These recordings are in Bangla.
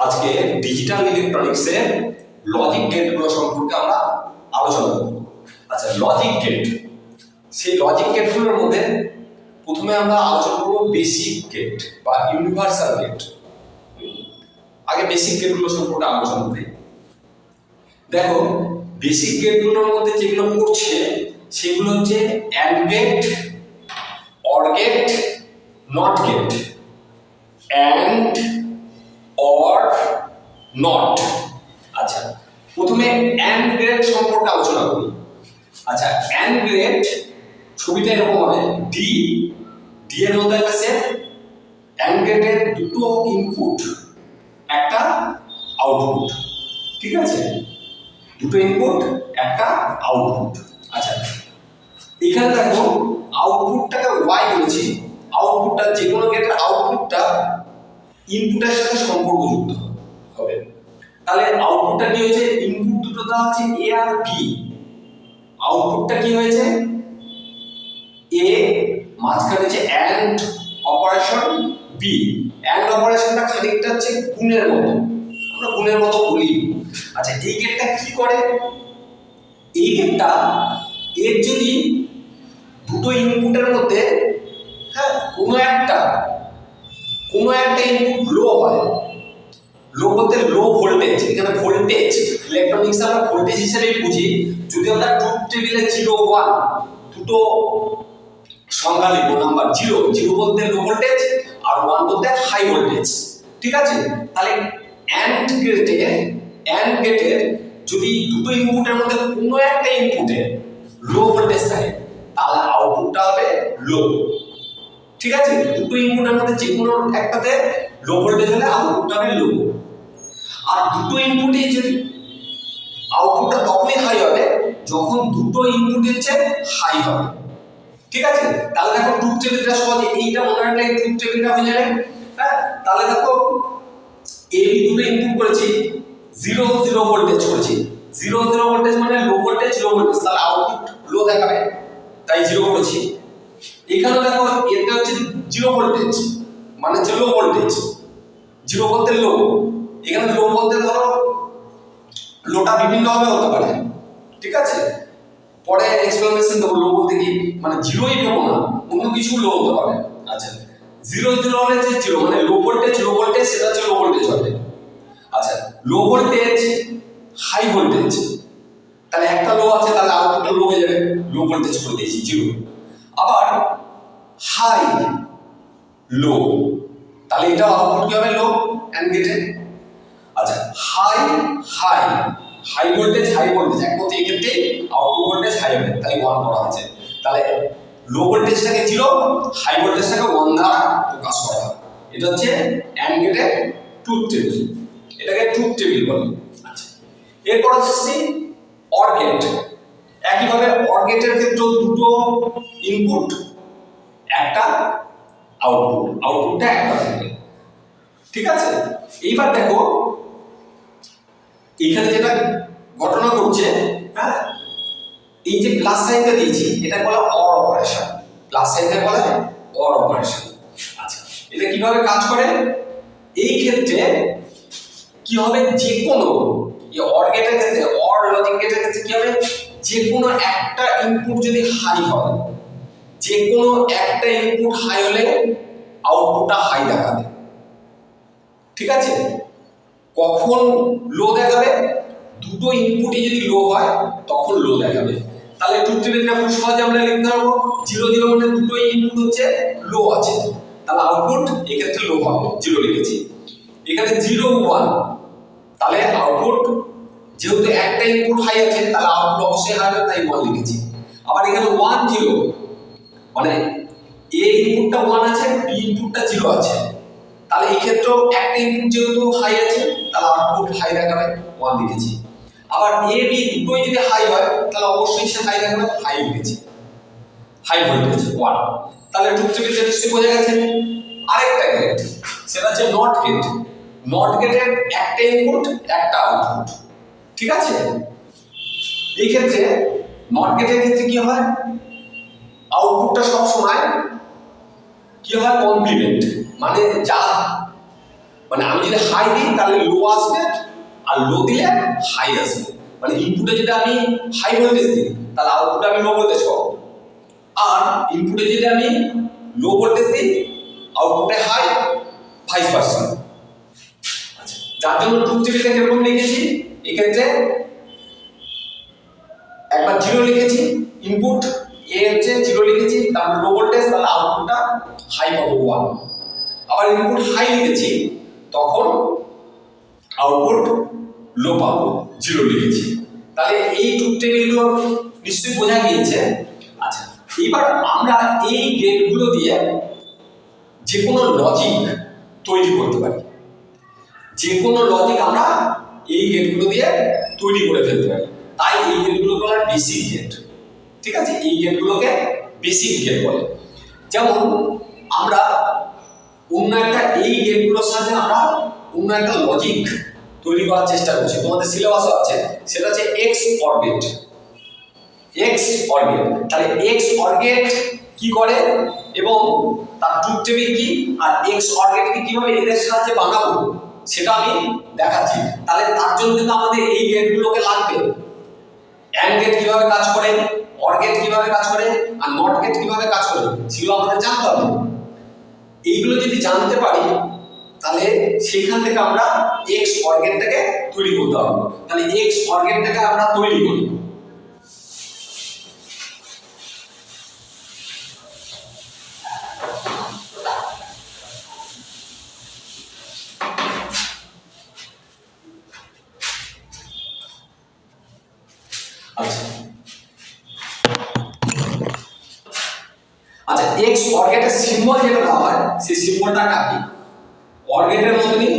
আজকে ডিজিটাল ইলেকট্রনিক্সের লজিক গেটগুলো সম্পর্কে আমরা আলোচনা করব। আচ্ছা, লজিক গেট, সেই লজিক গেটগুলোর মধ্যে প্রথমে আমরা আলোচনা করব বেসিক গেট বা ইউনিভার্সাল গেট। আগে বেসিক গেটগুলো সম্পর্কে আলোচনা করি। দেখো, বেসিক গেটগুলোর মধ্যে যেগুলো পড়ছে সেগুলো হচ্ছে and gate, or gate, not gate. And, or, not. আচ্ছা, প্রথমে অ্যান্ড গেট সম্পর্কে আলোচনা করি। আচ্ছা, অ্যান্ড গেট ছবিটা এরকম হবে, ডি এর মধ্যে আছে অ্যান্ড গেটের দুটো ইনপুট, একটা আউটপুট। ঠিক আছে, দুটো ইনপুট একটা আউটপুট। আচ্ছা, এখানে দেখো আউটপুটটাকে ওয়াই বলেছি। আউটপুটটা যে কোনো গেটের আউটপুটটা ইনপুটের সাথে সম্পর্কযুক্ত হবে। তাহলে আউটপুটটা কি হয়েছে, ইনপুট দুটো দেওয়া আছে এ আর বি। আউটপুটটা কি হয়েছে, এ, মাঝখানে যে অ্যান্ড অপারেশন বি। অ্যান্ড অপারেশনটা খানিকটা হচ্ছে গুণের মতো, আমরা গুণের মতো বলি। আচ্ছা, এই গেটটা কি করে, এই গেটটা এর যদি দুটো ইনপুটের মধ্যে কোনো একটা ইনপুট লো হয়, লো বলতে লো ভোল্টেজ, এখানে ভোল্টেজ ইলেকট্রনিক্স আমরা ভোল্টেজ হিসেবেই বুঝি। যদি আমরা ট্রুথ টেবিলে 0 1 দুটো সংখ্যা লিখবো, নাম্বার 0 বলতে লো ভোল্টেজ আর 1 বলতে হাই ভোল্টেজ। ঠিক আছে, তাহলে অ্যান্ড গেটের যদি দুটো ইনপুটের মধ্যে কোনো একটা ইনপুটে লো ভোল্টেজ থাকে তাহলে আউটপুটটা হবে লো। ঠিক আছে, দুটো ইনপুটের মধ্যে যে কোনো একটাতে লো ভোল্টেজ হলে আউটপুটটা হবে লো। আর দুটো ইনপুটে যদি আউটপুটটা তখনই হাই হবে যখন দুটো ইনপুটের চেয়ে হাই হবে। ঠিক আছে, তাহলে দেখো ট্রুথ টেবিলটা সহজে এইটা মনে রাখলে ট্রুথ টেবিলটা হয়ে যাবে। তাহলে দেখো এ বি দুটো ইনপুট করেছি, 0 ভোল্টেজ করেছি। 0 ভোল্টেজ মানে লো ভোল্টেজ, তাহলে আউটপুট লো দেখাবে, তাই 0 করেছি। এখানে দেখো এটা হচ্ছে 0 ভোল্টেজ মানে হচ্ছে লো ভোল্টেজ, 0 বলতে লো। এখানে লো বলতে ধরো লোটা বিভিন্ন ভাবে হতে পারে। ঠিক আছে, পরে এক্সপ্লেনেশন দেবো লো বলতে কি, মানে 0ই দেবো না, অন্য কিছু লো হতে পারে। আচ্ছা, 0 হলে যে 0 মানে লো ভোল্টেজ সেটা হচ্ছে লো ভোল্টেজ হবে। আচ্ছা, লো ভোল্টেজ হাই ভোল্টেজ, তাহলে একটা লো আছে, তাহলে আউটপুটটা লো হয়ে যাবে, লো ভোল্টেজ করে দিয়েছি 0। আবার হাই লো, তাহলে এটা আউটপুট কি হবে, লো অ্যান্ড গেটে। আচ্ছা, হাই ভোল্টেজ একমত, এই ক্ষেত্রে আউটপুট ভোল্টেজ হাই হবে, তাই 1 করা হয়েছে। তাহলে লো ভোল্টেজটাকে 0, হাই ভোল্টেজটাকে 1 দ্বারা প্রকাশ করা হয়। এটা হচ্ছে অ্যান্ড গেটের ট্রুথ টেবিল, এটাকে ট্রুথ টেবিল বলে। আচ্ছা, এরপর আসছি অর গেট। একইভাবে অর গেটের ক্ষেত্রেও দুটো ইনপুট একটা আউটপুটটা একটা থাকবে। ঠিক আছে, এইবার দেখো এখানে যেটা ঘটনা ঘটছে, এই যে প্লাস সাইনটা দিয়েছি এটা বলা অর অপারেশন, প্লাস সাইনটা বলা অর অপারেশন। আচ্ছা, এটা কিভাবে কাজ করে, এই ক্ষেত্রে কি হবে, যে কোনো এই অর গেটের ক্ষেত্রে, অর লজিক গেটের ক্ষেত্রে কি হবে, যে কোনো একটা ইনপুট যদি হাই হয়, যে কোনো একটা ইনপুট হাই হলে আউটপুটটা হাই দেখাবে। ঠিক আছে, কখন লো দেখাবে, দুটো ইনপুটই যদি লো হয় তখন লো দেখাবে। তাহলে ট্রুথ টেবিলটা খুব সহজে আমরা লিখতে পারবো, 0 মানে দুটো ইনপুট হচ্ছে লো আছে, তাহলে আউটপুট এক্ষেত্রে লো হবে, 0 লিখেছি। এখানে 0 1, তাহলে আউটপুট যেহেতু একটা ইনপুট হাই আছে তাহলে আউটপুট অবশ্যই হাই হবে, তাই 1 লিখেছি। আবার এখানে 1 0 মানে এ ইনপুটটা 1 আছে, বি ইনপুটটা 0 আছে, তাহলে এই ক্ষেত্রেও একটা ইনপুট যেহেতু হাই আছে তাহলে আউটপুট হাই দেখাবে, 1 লিখেছি। আবার এ বি দুটোই যদি হাই হয় তাহলে অবশ্যই সে হাই দেখাবে, হাই লিখেছি, হাই ভোল্টেজ 1। তাহলে ট্রুথ টেবিলটা নিশ্চয়ই বোঝা গেছে। আরেকটা গেট, সেটা হচ্ছে নট গেট। নট গেটের একটা ইনপুট একটা আউটপুট। ঠিক আছে, এই ক্ষেত্রে নট গেটের ক্ষেত্রে কি হয়, আউটপুটটা সব সময় কি হয়, কমপ্লিমেন্ট, মানে যা মানে আমি যদি হাই দিই তাহলে লো আসবে, আর লো দিলে হাই আসবে। মানে ইনপুটে যদি আমি হাই ভোল্টেজ দিই তাহলে আউটপুটে আমি লো ভোল্টেজ পাবো, আর ইনপুটে যদি আমি লো ভোল্টেজ দিই আউটপুটে হাই, ভাইস ভার্সা। আচ্ছা, যার জন্য ট্রুথ টেবিলটা কিরকম লিখেছি, এক্ষেত্রে একবার 0 লিখেছি, ইনপুট এ হচ্ছে 0 লিখেছি, তারপর লো ভোল্টেজ, তাহলে আউটপুটটা হাই পাবো 1। আবার ইনপুট হাই লিখেছি, তখন আউটপুট লো পাবো, 0 লিখেছি। তাহলে এই ট্রুথ টেবিলগুলো নিশ্চয়ই বোঝা গিয়েছে। আচ্ছা, এবার আমরা এই গেটগুলো দিয়ে যে কোনো লজিক তৈরি করতে পারি, যে কোনো লজিক আমরা এই গেটগুলো দিয়ে তৈরি করে ফেলতে পারি। তাই এই গেটগুলোকে বলা বেসিক গেট। ঠিক আছে, এই গেটগুলোকে বেসিক গেট বলে। যেমন আমরা অন্য একটা, এই গেটগুলোর সাথে আমরা অন্য একটা লজিক তৈরি করার চেষ্টা করছি, তোমাদের সিলেবাসও আছে, সেটা হচ্ছে XOR gate. XOR gate, তাহলে এক্স অর গেট কি করে এবং তার ট্রুথ টেবিল কি, আর এক্স অর গেটকে কিভাবে এদের সাহায্যে বানাবো সেটা আমি দেখাচ্ছি। তাহলে তার জন্য কিন্তু আমাদের এই গেটগুলোকে লাগবে। অ্যান্ড গেট কিভাবে কাজ করে, অর গেট কিভাবে কাজ করে, আর নট গেট কিভাবে কাজ করে, সেগুলো আমাদের জানতে হবে। এইগুলো যদি জানতে পারি তাহলে সেখান থেকে আমরা এক্স অর গেটটাকে তৈরি করতে পারবো। তাহলে এক্স অর গেটটাকে আমরা তৈরি করি। আচ্ছা, এক্স অর গেটের সিম্বল যেটা দেওয়া হয় সেই সিম্বলটা কাটি। অর গেটের মতনই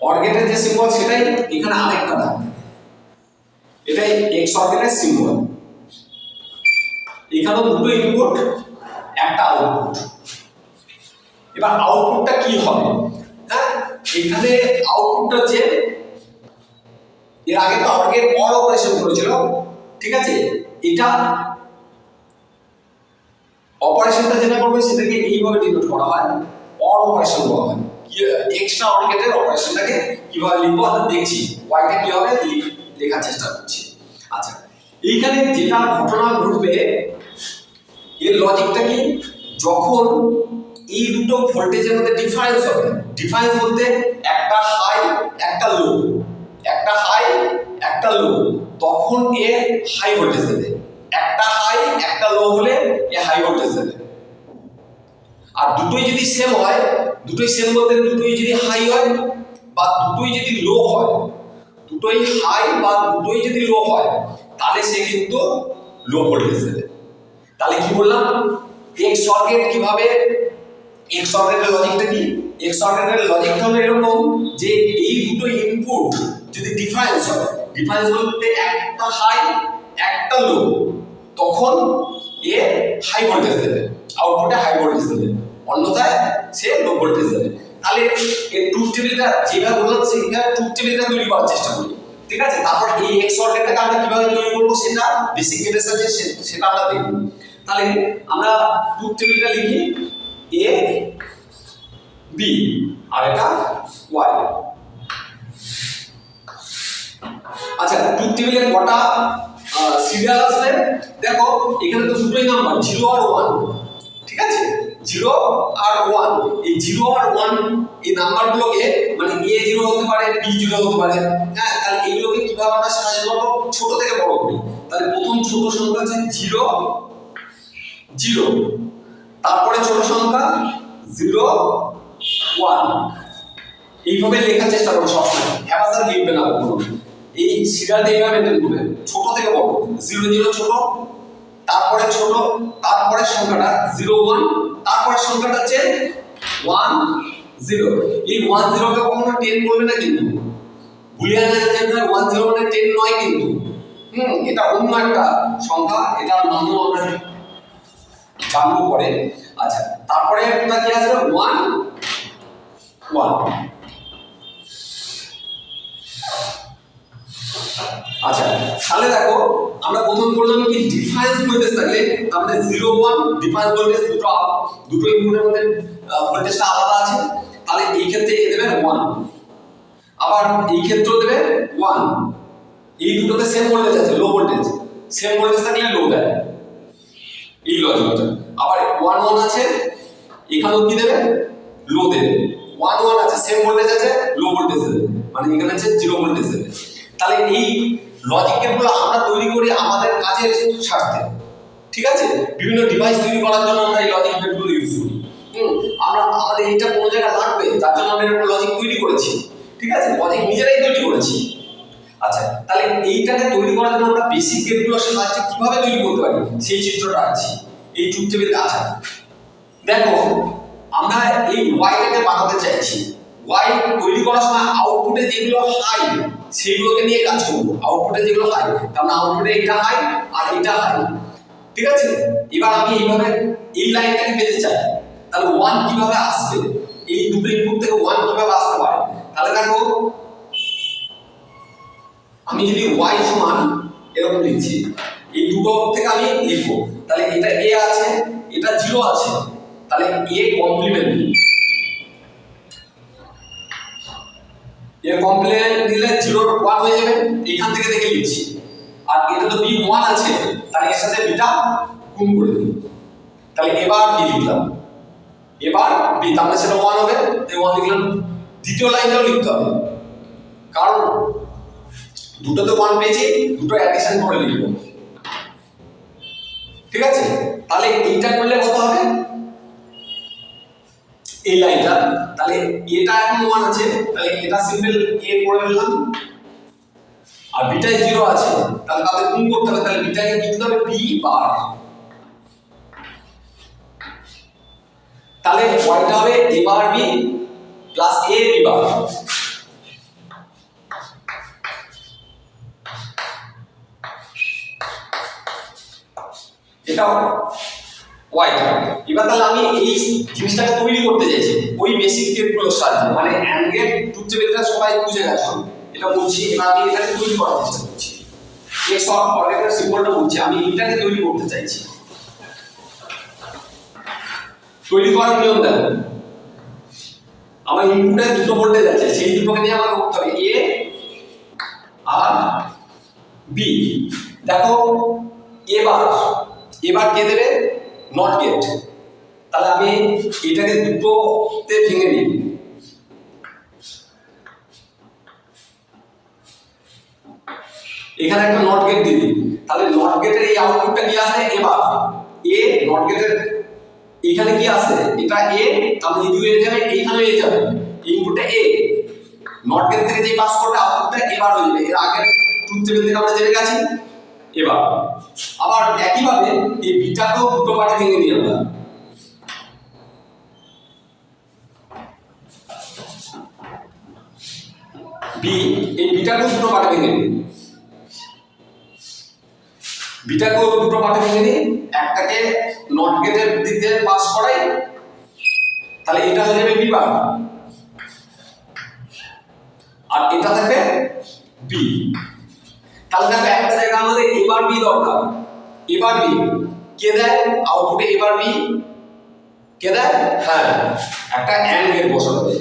অর গেটের যে সিম্বল সেটাই এখানে আরেকটা দেওয়া, এটাই এক্স অর গেটের সিম্বল। এখানেও দুটো ইনপুট, একটা আউটপুট। এবার আউটপুটটা কি হবে, হ্যাঁ, এখানে আউটপুটটা হচ্ছে, এর আগে তো অর গেট অর অপারেশন করেছিল, ঠিক আছে, এটা অপারেশনটা যেটা করবে সেটাকে এইভাবে ডিনোট করা হয়, অর অপারেশন বলা হয়। এক্সট্রা অর গেটের অপারেশনটাকে কিভাবে লিখবো আমরা দেখছি, ওয়াইটা কিভাবে লেখার চেষ্টা করছি। আচ্ছা, এইখানে যেটা ঘটনা ঘটবে, এর লজিকটা কি, যখন এই দুটো ভোল্টেজের মধ্যে ডিফারেন্স হবে, ডিফারেন্স বলতে একটা হাই একটা লো, একটা হাই একটা লো, তখন এ হাই ভোল্টেজ দেবে। একটা হাই একটা লো হলে এ হাই ভোল্টেজ দেবে। আর দুটোই যদি সেম হয়, দুটোই সেম বলতে দুটোই যদি হাই হয় বা দুটোই যদি লো হয়, দুটোই হাই বা দুটোই যদি লো হয়, তাহলে সে কিন্তু লো ভোল্টেজ দেবে। তাহলে কি বললাম, এক্স অর গেট কিভাবে, এক্স অর গেটের লজিকটা কি, এক্স অর গেটের লজিকটা হলো এরকম যে এই দুটো ইনপুট যদি ডিফারেন্স হয়, ডিফারেন্স বলতে একটা হাই একটা লো, তখন এ হাই ভোল্টেজ দেবে, আউটপুটে হাই ভোল্টেজ দেবে, অন্যথায় সে লো ভোল্টেজ দেবে। তাহলে এই ট্রুথ টেবিলটা যেভাবে বললাম সেইভাবে ট্রুথ টেবিলটা তৈরি করার চেষ্টা করি, ঠিক আছে। তারপর এই এক্স অর গেটটাকে আমরা কিভাবে তৈরি করবো সেটা বেসিক গেটের সাথে সেটা আমরা দেখব। তাহলে আমরা ট্রুথ টেবিলটা লিখি এ বি আর এটা ওয়াই। আচ্ছা, ট্রুথ টেবিলে কটা সিরিয়াল আসবে, দেখো এখানে তো দুটোই নাম্বার 0 আর 1, ঠিক আছে, 0 আর 1, এই 0 আর 1 এই নাম্বারগুলোকে মানে A0 হতে পারে, B0 হতে পারে, হ্যাঁ। তাহলে এইগুলোকে কিভাবে আমরা সাজাবো, ছোট থেকে বড় করি। তাহলে প্রথম ছোট সংখ্যা আছে 0 0, তারপরে ছোট সংখ্যা 0 1, এইভাবে লেখার চেষ্টা করো সবসময়, হ্যাপাসার লিখবে না কখনো। এই সিরিয়ালটা এইভাবে মেনটেন করবে, ছোট থেকে বড়, 0 0 ছোট, তারপরে ছোট, তারপরে সংখ্যাটা 0 1, তারপরে সংখ্যাটা হচ্ছে 1 0। এই 1 0 কে কখনো 10 বলবে না কিন্তু, বুলিয়ান অ্যালজেব্রা 1 0 মানে 10 নয় কিন্তু, এটা অন্য একটা সংখ্যা, এটার নামও আমরা জানবো পরে। আচ্ছা, তারপরে একটা কি আসবে 1 1। আচ্ছা, তাহলে দেখো আমরা প্রথম বললাম কি ডিফারেন্স ভোল্টেজ থাকলে আমাদের 0 1 ডিফারেন্স ভোল্টেজ দুটো দুটো ইনপুটের মধ্যে ভোল্টেজটা আলাদা আছে, তাহলে এই ক্ষেত্রে এ দেবে 1, আবার এই ক্ষেত্রেও দেবে 1। এই দুটোতে সেম ভোল্টেজ আছে, লো ভোল্টেজ, সেম ভোল্টেজ থাকলে লো দেয় এই লজিকটা। আবার 1 1 আছে, এখানেও কি দেবে, লো দেবে। 1 1 আছে, সেম ভোল্টেজ আছে, লো ভোল্টেজ দেবে, মানে এখানে আছে 0 ভোল্টেজ দেবে। তাহলে এই লজিক গেটগুলো আমরা তৈরি করি আমাদের কাজের স্বার্থে, ঠিক আছে? বিভিন্ন ডিভাইস তৈরি করার জন্য আমরা এই লজিক গেটগুলো ইউজ করি। আমরা আমাদের এইটা কোনো জায়গায় লাগবে, তার জন্য আমরা এরকম লজিক তৈরি করেছি, ঠিক আছে? লজিক নিজেরাই তৈরি করেছি। আচ্ছা, তাহলে এইটাকে তৈরি করার জন্য আমরা বেসিক গেটগুলোর সাহায্যে কিভাবে তৈরি করতে পারি সেই চিত্রটা আছে এই ট্রুথ টেবিলে। আচ্ছা দেখো, আমরা এই ওয়াইটাকে বানাতে চাইছি। ওয়াই তৈরি করার সময় আউটপুটে যেগুলো হাই সেগুলোকে নিয়ে কাজ করবো। আউটপুটে যেগুলো হাই, কারণ আউটপুটে এটা হাই আর এটা হাই, ঠিক আছে? এবার আমি এইভাবে এই লাইনটাকে পেতে চাই, তাহলে 1 কিভাবে আসবে, এই দুটো ইনপুট থেকে 1 কিভাবে আসতে পারে? তাহলে দেখো, আমি যদি y সমান এরকম লিখছি, এই দুটো থেকে আমি লিখবো, তাহলে এটা a আছে, এটা 0 আছে, তাহলে a কমপ্লিমেন্টারি, এর কমপ্লিমেন্ট দিলে 0 1 হয়ে যাবে, এখান থেকে দেখে লিখছি। আর এটা তো b 1 আছে, তাহলে এর সাথে বিটা গুণ করে দিই, তাহলে এবার b লিখলাম, এবার b, তাহলে সেটা 1 হবে, তাই 1 লিখলাম। দ্বিতীয় লাইনটাও লিখতে হবে, কারণ দুটোতে 1 পেয়েছি, দুটো অ্যাডিশন করে লিখব, ঠিক আছে? তাহলে এইটা করলে কত হবে, এই লাইনটা, তাহলে এটা এখন 1 আছে, তাহলে এটা সিম্পল a করে ফেললাম, আর বিটায় 0 আছে, তাহলে তাদের গুণ করতে হবে, তাহলে বিটাকে কি দিতে হবে, b বার, তাহলে ওয়াইটা হবে a bar b plus a b বার। এটা ওয়াইটা। এবার তাহলে আমি এই জিনিসটাকে তৈরি করতে চাইছি ওই বেসিক গেটগুলোর সাহায্যে, মানে অ্যান্ড গেট, ট্রুথ টেবিলটা সবাই বুঝে গেছো, এটা বলছি। এবার আমি এটাকে তৈরি করার চেষ্টা করছি, এক্স অর এর সিম্বলটা বলছি, আমি এটাকে তৈরি করতে চাইছি। তৈরি করার নিয়ম দেখো, আমার ইনপুটে দুটো ভোল্টেজ আছে, সেই দুটোকে নিয়ে আমার করতে হবে এ আর বি। দেখো এবার কে দেবে, নট গেট, তাহলে আমি এটাকে দুটোতে ভেঙে নিই, এখানে একটা নট গেট দিয়ে দিই, তাহলে নট গেটের এই আউটপুটটা কি আসে, এবার এ, নট গেটের এখানে কি আসে, এটা এ, তাহলে এদিকে এ যাবে, এইখানে এ যাবে, ইনপুটে এ, নট গেট থেকে যে পাস করবে আউটপুটটা এবার হয়ে যাবে। এর আগে ট্রুথ টেবিল থেকে আমরা জেনে গেছি। এবার আবার একইভাবে এই বিটাকেও দুটো পার্টে ভেঙে নিই আমরা, বি, এই বিটাকেও দুটো পার্টে ভেঙে নিই, বিটাকেও দুটো পার্টে ভেঙে নিই, একটাকে নট গেটের দিকে পাস করাই, তাহলে এটা হয়ে যাবে বি বার, আর এটা থাকবে বি। তাহলে দেখো একটা জায়গা আমাদের এবার বি দরকার, এবার বি কে দেয় আউটপুটে, এবার বি কে দেয়, হ্যাঁ একটা অ্যান্ড গেট বসাতে হবে,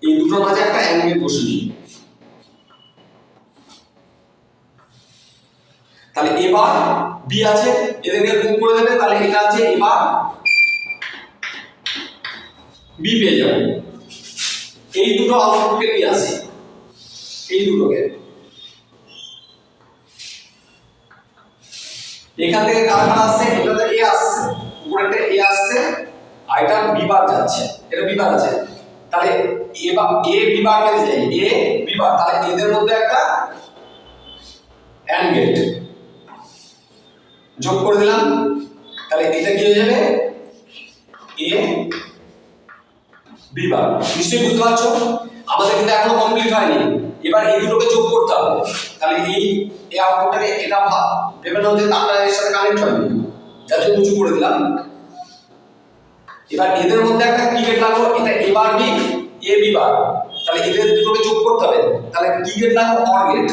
এই দুটোর মাঝে একটা অ্যান্ড গেট বসিয়ে দিই, তাহলে এবার বি আছে, এদেরকে গুণ করে দেবে, তাহলে এটা আছে এবার বি পেয়ে যাবে। এই দুটো আউটপুটকে নিয়ে আসি, এই দুটোকে এখান থেকে কারা আসছে, এটাতে এ আসছে, উপরেতে এ আসছে, আর এটা বি বার যাচ্ছে, এটা বি বার আছে, তাহলে এবার এ বি বার পেয়ে যাই, এ বি বার, তাহলে এদের মধ্যে একটা অ্যান্ড গেট যোগ করে দিলাম, তাহলে এটা কি হয়ে যাবে, এ বি বার। নিশ্চয়ই বুঝতে পারছো, আমাদের কিন্তু এখনো কমপ্লিট হয়নি, এবার এই দুটোকে যোগ করতে হবে, তাহলে এই আউটপুটটাকে এটা ভেবে নাও যে তারটা এর সাথে কানেক্ট হয়নি, যার জন্য উঁচু করে দিলাম। এবার এদের মধ্যে একটা কি গেট লাগলো, এটা এবার বি এ বি বার, তাহলে এদের দুটোকে যোগ করতে হবে, তাহলে কি গেট লাগলো, অর গেট,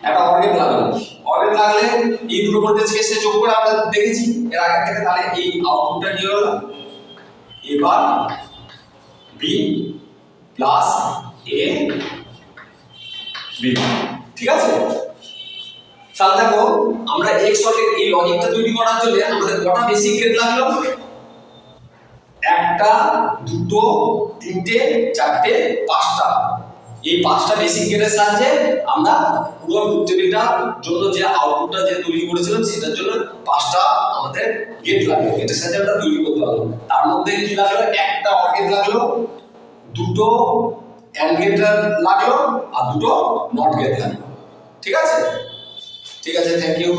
একটা অর গেট লাগলো, অরেড লাগলে এই দুটো ভোল্টেজকে সে যোগ করে আমরা দেখেছি এর আগে থেকে, তাহলে এই আউটপুটটা কি হলো, এবার বি প্লাস এ বি, ঠিক আছে। তাহলে দেখো আমরা XOR এর এই লজিকটা তৈরি করার জন্য আমাদের কটা বেসিক গেট লাগলো, একটা, দুটো, তিনটে, চারটে, পাঁচটা। এই পাঁচটা বেসিক গেটের সাহায্যে আমরা পুরো ট্রুথ টেবিলটার জন্য যে আউটপুটটা যে তৈরি করেছিলাম সেটার জন্য পাঁচটা আমাদের গেট লাগলো, গেটের সাহায্যে আমরা তৈরি করতে পারলাম। তার মধ্যে কি লাগলো, একটা অর গেট লাগলো, দুটো অ্যান্ড গেট লাগলো, আর দুটো নট গেট লাগলো, ঠিক আছে। ঠিক আছে, থ্যাংক ইউ।